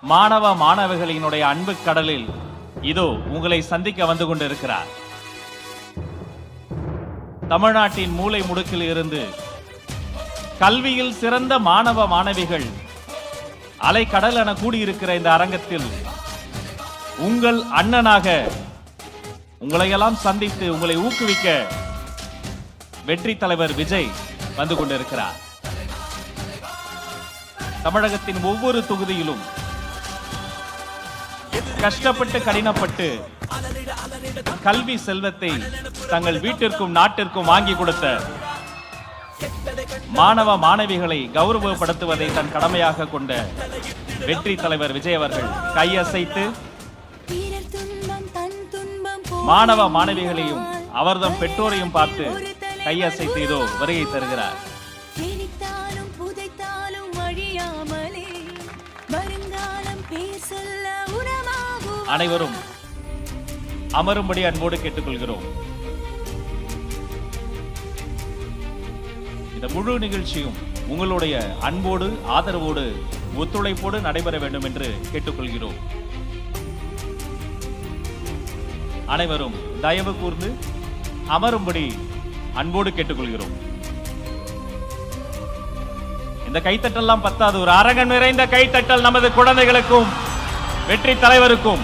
மாணவ மாணவிகளினுடைய அன்பு கடலில் இதோ உங்களை சந்திக்க வந்து கொண்டிருக்கிறார். தமிழ்நாட்டின் மூலை முடுக்கில் இருந்து கல்வியில் சிறந்த மாணவ மாணவிகள் அலைக்கடல் என கூடியிருக்கிற இந்த அரங்கத்தில் உங்கள் அண்ணனாக உங்களையெல்லாம் சந்தித்து உங்களை ஊக்குவிக்க வெற்றி தலைவர் விஜய் வந்து கொண்டிருக்கிறார். தமிழகத்தின் ஒவ்வொரு தொகுதியிலும் கஷ்டப்பட்டு கடினப்பட்டு கல்வி செல்வத்தை தங்கள் வீட்டிற்கும் நாட்டிற்கும் வாங்கி கொடுத்த மாணவ மாணவிகளை கௌரவப்படுத்துவதை தன் கடமையாக கொண்ட வெற்றி தலைவர் விஜய் அவர்கள் கையசைத்து மாணவ மாணவிகளையும் அவர்தம் பெற்றோரையும் பார்த்து கையசைத்து இதோ வருகை தருகிறார். அனைவரும் அமரும்படி அன்போடு கேட்டுக்கொள்கிறோம். இந்த முழு நிகழ்ச்சியும் உங்களுடைய அன்போடு ஆதரவோடு ஒத்துழைப்போடு நடைபெற வேண்டும் என்று கேட்டுக்கொள்கிறோம். அனைவரும் தயவு கூர்ந்து அமரும்படி அன்போடு கேட்டுக்கொள்கிறோம். இந்த கைத்தட்டெல்லாம் பத்தாது, ஒரு அரங்கம் நிறைந்த கைத்தட்டல் நமது குழந்தைகளுக்கும் வெற்றி தலைவருக்கும்